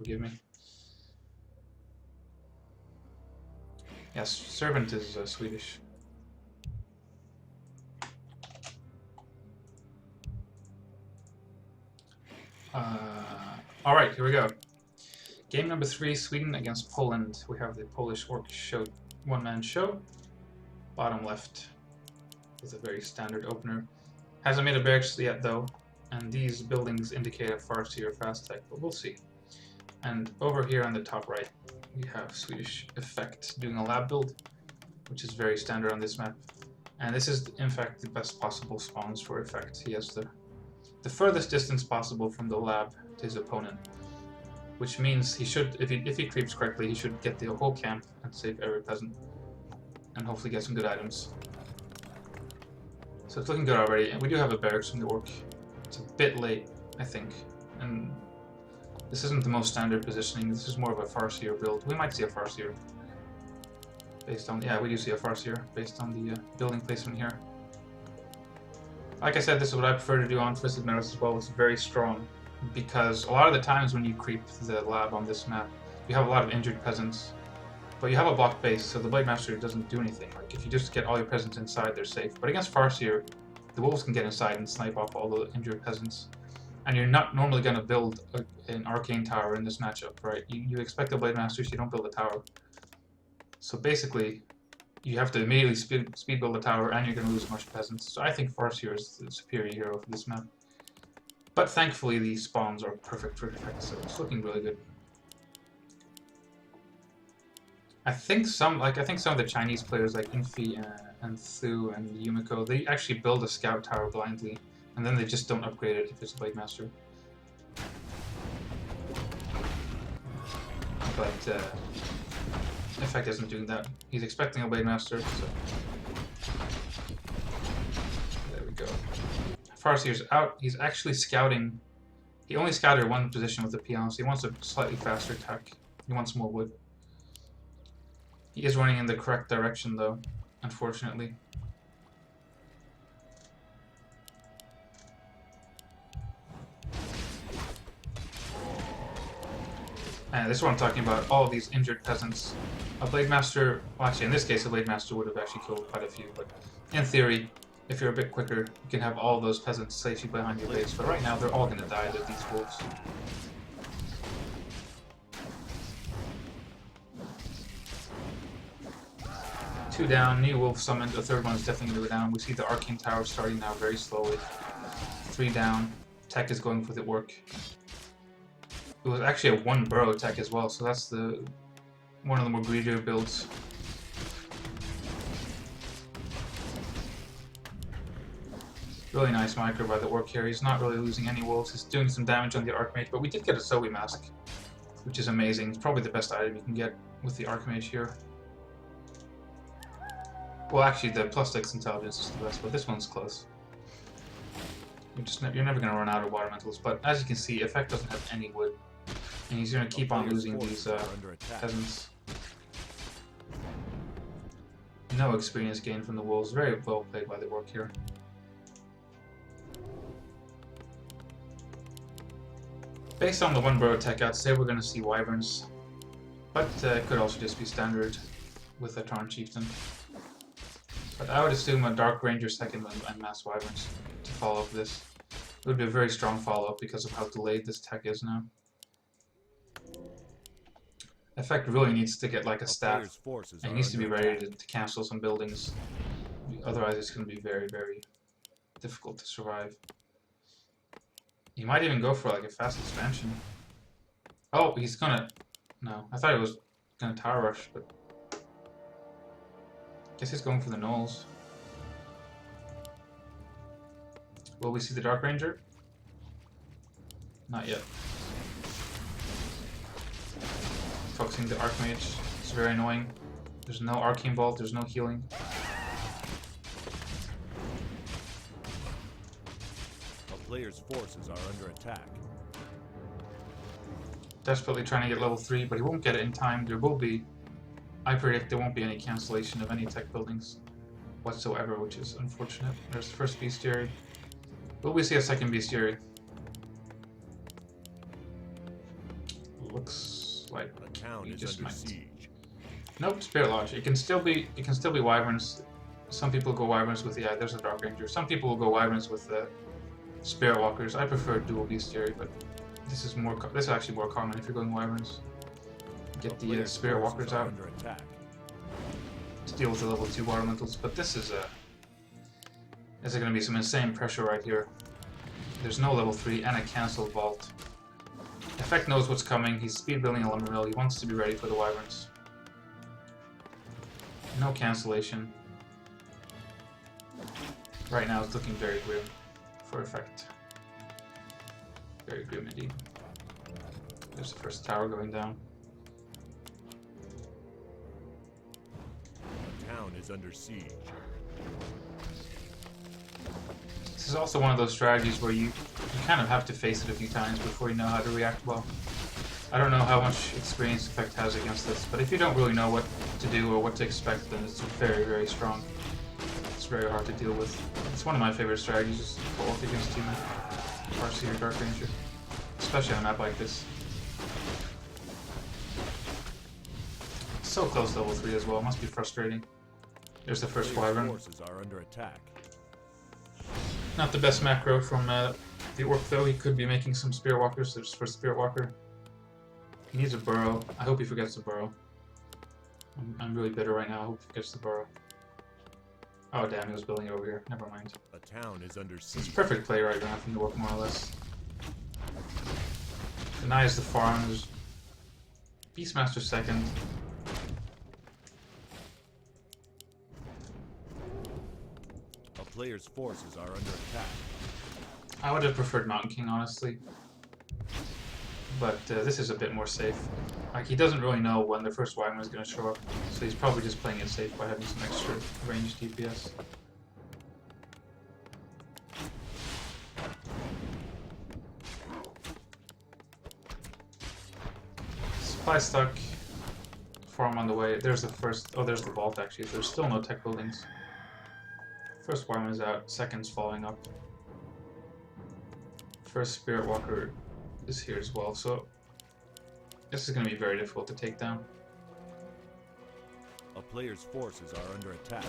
Forgive me. Yes, servant is Swedish. All right, here we go. Game number 3, Sweden against Poland. We have the Polish orc show, one-man show. Bottom left with a very standard opener. Hasn't made a barracks yet though, and these buildings indicate a Farsi or fast tech, but we'll see. And over here on the top right, we have Swedish Effect doing a lab build, which is very standard on this map. And this is in fact the best possible spawns for Effect. He has the furthest distance possible from the lab to his opponent, which means he should, if he creeps correctly, he should get the whole camp and save every peasant, and hopefully get some good items. So it's looking good already, and we do have a barracks from the orc. It's a bit late, I think, and this isn't the most standard positioning. This is more of a Farseer build. We might see a Farseer based on, yeah, we do see a Farseer based on the building placement here. Like I said, this is what I prefer to do on Twisted Meadows as well. It's very strong, because a lot of the times when you creep the lab on this map, you have a lot of injured peasants, but you have a blocked base, so the Blade Master doesn't do anything. Like, if you just get all your peasants inside, they're safe. But against Farseer, the wolves can get inside and snipe off all the injured peasants. And you're not normally going to build an arcane tower in this matchup, right? You expect a Blade Master, so you don't build a tower. So basically, you have to immediately speed build a tower, and you're going to lose a bunch of peasants. So I think Farseer is the superior hero for this map. But thankfully, the spawns are perfect for Effect, so it's looking really good. I think some of the Chinese players like Infi and Thu and Yumiko, they actually build a scout tower blindly, and then they just don't upgrade it if it's a Blade Master. But Effect isn't doing that. He's expecting a Blade Master, so there we go. Farseer's out. He's actually scouting. He only scouted one position with the peons. He wants a slightly faster attack. He wants more wood. He is running in the correct direction, though, unfortunately. And this is what I'm talking about, all of these injured peasants. A Blade Master, well actually in this case a Blade Master would have actually killed quite a few, but in theory, if you're a bit quicker, you can have all of those peasants safely behind your base, but right now they're all going to die to these wolves. Two down, new wolf summoned, the third one is definitely going to go down. We see the Arcane Tower starting now very slowly. 3 down, tech is going for the orc. It was actually a 1 burrow tech as well, so that's one of the more greedier builds. Really nice micro by the orc here. He's not really losing any wolves. He's doing some damage on the Archmage, but we did get a SWE mask, which is amazing. It's probably the best item you can get with the Archmage here. Well, actually, the +6 intelligence is the best, but this one's close. You're never going to run out of water metals, but as you can see, Effect doesn't have any wood, and he's going to keep on losing these peasants. No experience gained from the wolves. Very well played by the orc here. Based on the 1 burrow tech, I'd say we're going to see wyverns, but it could also just be standard with a Tarn Chieftain. But I would assume a Dark Ranger second and Mass Wyverns to follow up this. It would be a very strong follow-up because of how delayed this tech is now. Effect really needs to get like a staff, and he needs to be ready to cancel some buildings. Otherwise it's going to be very, very difficult to survive. He might even go for like a fast expansion. Oh, he's gonna... No, I thought he was gonna tower rush, but... Guess he's going for the gnolls. Will we see the Dark Ranger? Not yet. Focusing the Archmage. It's very annoying. There's no Arcane Vault, there's no healing. A player's forces are under attack. Desperately trying to get level 3, but he won't get it in time. There will be... I predict there won't be any cancellation of any tech buildings whatsoever, which is unfortunate. There's the first bestiary. Will we see a second bestiary? Looks like A town he is just under might. siege. Nope, Spirit Lodge. It can still be wyverns. Some people go wyverns with there's a Dark Ranger. Some people will go wyverns with the Spirit Walkers. I prefer dual bestiary, but this is actually more common if you're going wyverns. Get the Spirit Walkers out Under attack. to deal with the level 2 water elementals, but this is going to be some insane pressure right here. There's no level 3 and a cancelled vault. Effect knows what's coming. He's speed building a lumber mill. He wants to be ready for the wyverns. No cancellation. Right now it's looking very grim for effect. Very grim indeed. There's the first tower going down. The town is under siege. This is also one of those strategies where you kind of have to face it a few times before you know how to react well. I don't know how much experience effect has against this, but if you don't really know what to do or what to expect, then it's very, very strong. It's very hard to deal with. It's one of my favorite strategies to work against you, Farseer or Dark Ranger, especially on a map like this. So close to level 3 as well, must be frustrating. There's the first wyvern. Forces are under attack. Not the best macro from the Orc though. He could be making some Spirit Walkers. There's first Spirit Walker. He needs a burrow. I hope he forgets the burrow. I'm really bitter right now. I hope he forgets the burrow. Oh damn, he was building it over here. Never mind. A town is under siege. It's perfect play right now from the Orc, more or less. Denies the farm. There's Beastmaster second. A player's forces are under attack. I would have preferred Mountain King, honestly. But this is a bit more safe. Like, he doesn't really know when the first wyvern is going to show up, so he's probably just playing it safe by having some extra range DPS. Supply stuck. Farm on the way. There's the first. Oh, there's the vault actually. There's still no tech buildings. First wyvern is out. Second's following up. First Spirit Walker is here as well, so this is going to be very difficult to take down. A player's forces are under attack.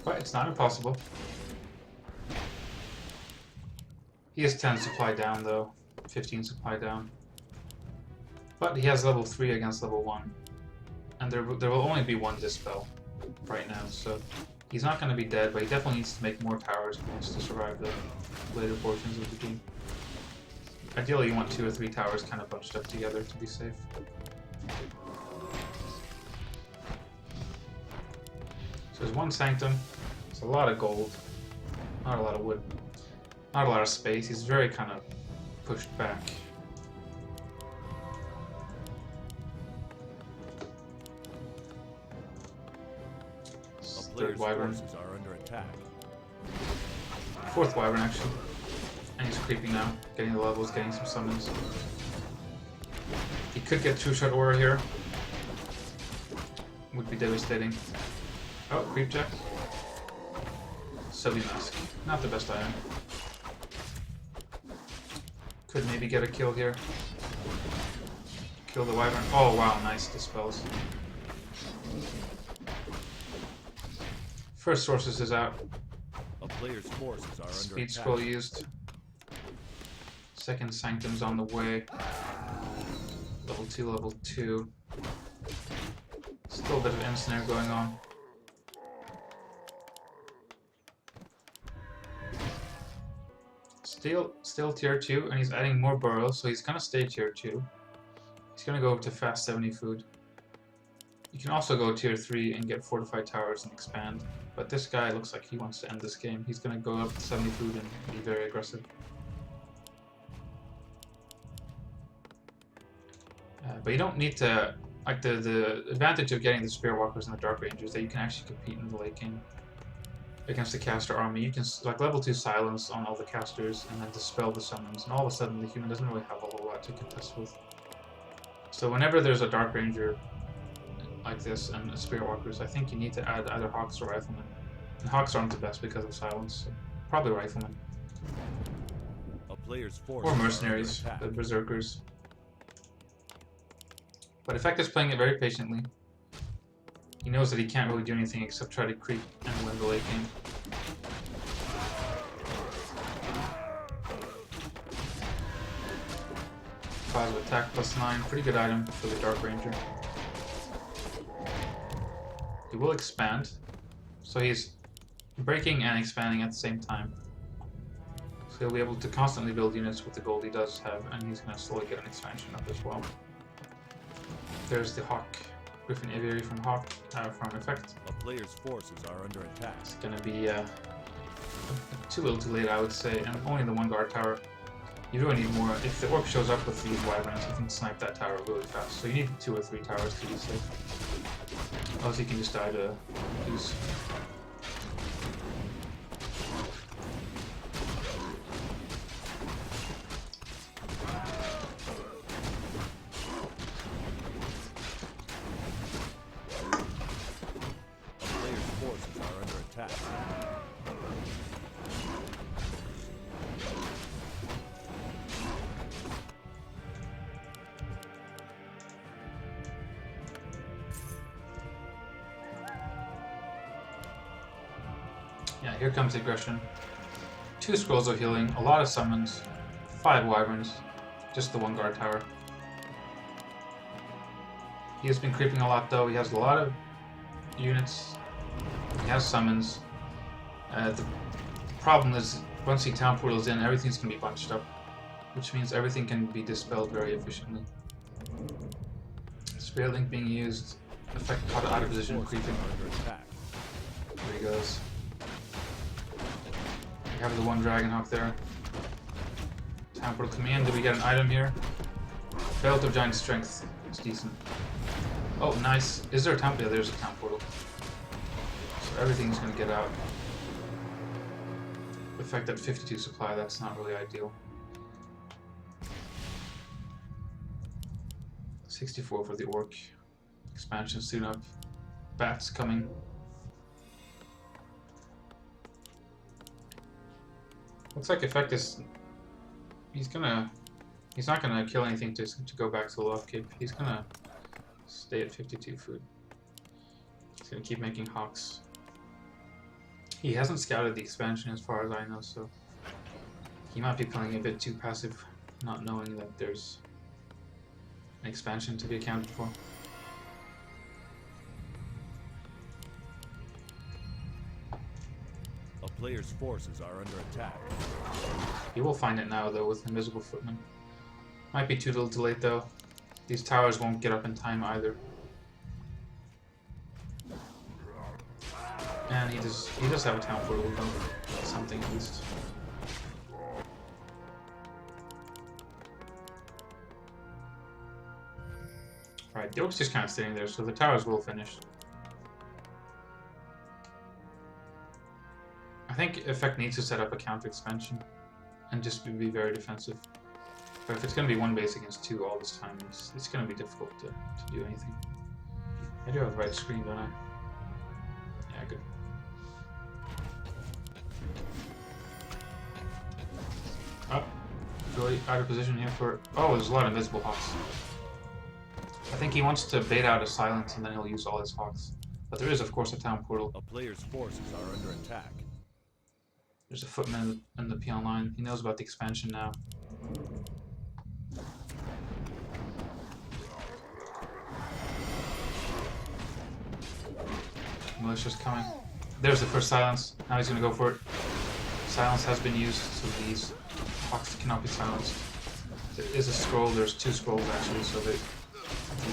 But it's not impossible. He has 10 supply down though, 15 supply down. But he has level 3 against level 1. And there will only be one Dispel right now, so he's not going to be dead, but he definitely needs to make more towers if he wants to survive the later portions of the game. Ideally you want 2 or 3 towers kind of bunched up together to be safe. So there's one Sanctum, it's a lot of gold, not a lot of wood, not a lot of space, he's very kind of pushed back. Third wyvern. Forces are under attack. Fourth wyvern actually. And he's creeping now, getting the levels, getting some summons. He could get two-shot aura here. Would be devastating. Oh, creep check. SWE mask. Not the best item. Could maybe get a kill here. Kill the wyvern. Oh wow, nice dispels. First Sources is out. A player's forces are under Speed attack. scroll used. Second Sanctum's on the way. Level 2, level 2. Still a bit of ensnare going on. Still tier 2, and he's adding more burrows, so he's gonna stay tier 2. He's gonna go up to fast 70 food. You can also go tier 3 and get fortified towers and expand. But this guy looks like he wants to end this game. He's gonna go up to 70 food and be very aggressive. But you don't need to, like the advantage of getting the Spirit Walkers and the Dark Rangers is that you can actually compete in the late game against the caster army. You can like level 2 silence on all the casters and then dispel the summons, and all of a sudden the human doesn't really have a whole lot to contest with. So whenever there's a Dark Ranger like this and Spirit Walkers, I think you need to add either Hawks or Riflemen. And Hawks aren't the best because of silence, so probably Riflemen. player's Or forces mercenaries, are under the attack. berserkers. But Effect is playing it very patiently. He knows that he can't really do anything except try to creep and win the late game. Five attack +9, pretty good item for the Dark Ranger. He will expand, so he's breaking and expanding at the same time. So he'll be able to constantly build units with the gold he does have, and he's going to slowly get an expansion up as well. There's the Hawk, Griffin Aviary from from Effect. A player's forces are under attack. It's going to be too little too late, I would say, and only the one guard tower. You really need more. If the orc shows up with these wyverns, you can snipe that tower really fast. So you need 2 or 3 towers to be safe. Else you can just die to use. A player's forces are under attack. Yeah, here comes the aggression. 2 scrolls of healing, a lot of summons, 5 wyverns, just the one guard tower. He has been creeping a lot though, he has a lot of units, he has summons. The problem is, once he town portals in, everything's going to be bunched up, which means everything can be dispelled very efficiently. Spirit Link being used, Effect caught out of position, creeping. There he goes. We have the one Dragonhawk there. Town portal coming in. Did we get an item here? Belt of Giant Strength. It's decent. Oh, nice. Is there a town portal? Yeah, there's a town portal. So everything's going to get out. Effect at 52 supply, that's not really ideal. 64 for the orc. Expansion soon up. Bats coming. Looks like Effect is... He's not gonna kill anything to go back to the Loft Cape. He's gonna stay at 52 food. He's gonna keep making hawks. He hasn't scouted the expansion as far as I know, so he might be playing a bit too passive, not knowing that there's an expansion to be accounted for. A player's forces are under attack. He will find it now, though, with Invisible Footman. Might be too little too late, though. These towers won't get up in time either. And he does have a town portal, though. Something at least. Alright, the orc's just kind of sitting there, so the towers will finish. I think Effect needs to set up a counter expansion and just be very defensive. But if it's going to be 1 base against 2 all this time, it's going to be difficult to do anything. I do have the right screen, don't I? Yeah, good. Oh, really out of position here for... Oh, there's a lot of invisible hawks. I think he wants to bait out a silence and then he'll use all his hawks. But there is, of course, a town portal. A player's forces are under attack. There's a footman in the peon line. He knows about the expansion now. Militia's coming. There's the first silence. Now he's gonna go for it. Silence has been used, so these hawks cannot be silenced. There is a scroll. There's 2 scrolls actually, so the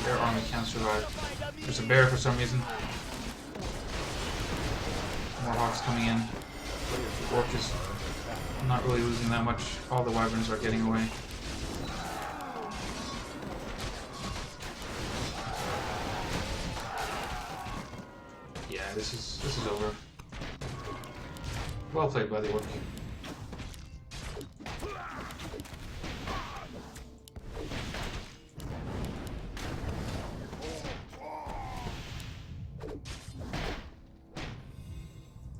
air army can't survive. There's a bear for some reason. More hawks coming in. The orc is not really losing that much. All the wyverns are getting away. Yeah, this is over. Well played by the orc.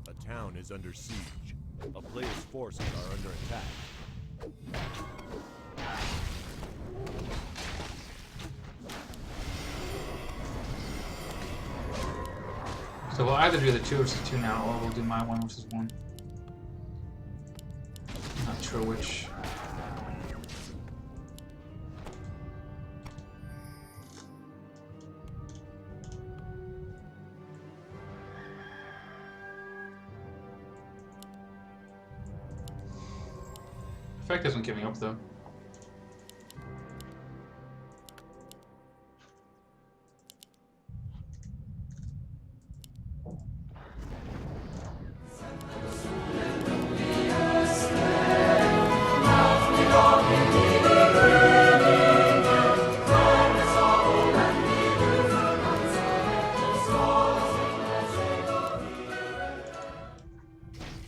A town is under siege. A player's forces are under attack. So we'll either do the 2 versus 2 now, or we'll do my 1 versus 1. Not sure which. Effect isn't giving up though.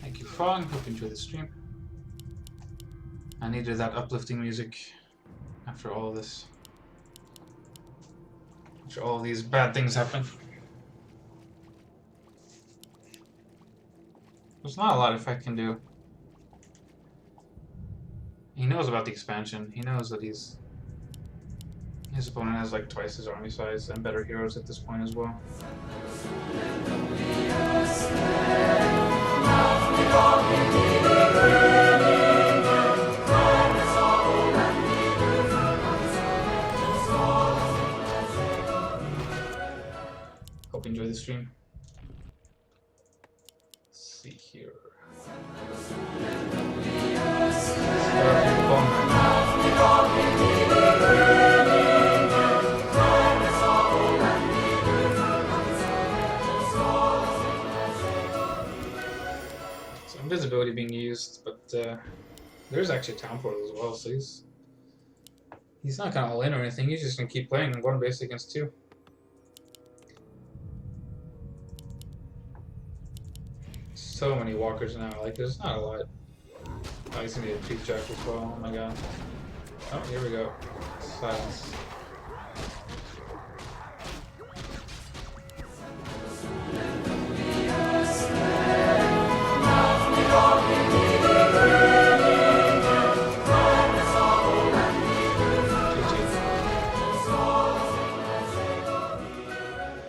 Thank you, Frog. Hope you enjoy the stream. I needed that uplifting music after all this. After all these bad things happen. There's not a lot Effect can do. He knows about the expansion. He knows that his opponent has like twice his army size and better heroes at this point as well. Hope you enjoy the stream. Let's see here. So invisibility being used, but there's actually town portal as well, so he's not gonna all in or anything. He's just gonna keep playing one base against 2. So many walkers now, like there's not a lot. Oh, he's gonna be a cheap jack as well, oh my god. Oh, here we go. Silence.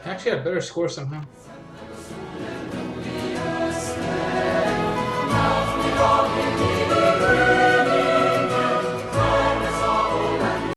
Actually had a better score somehow. Love me,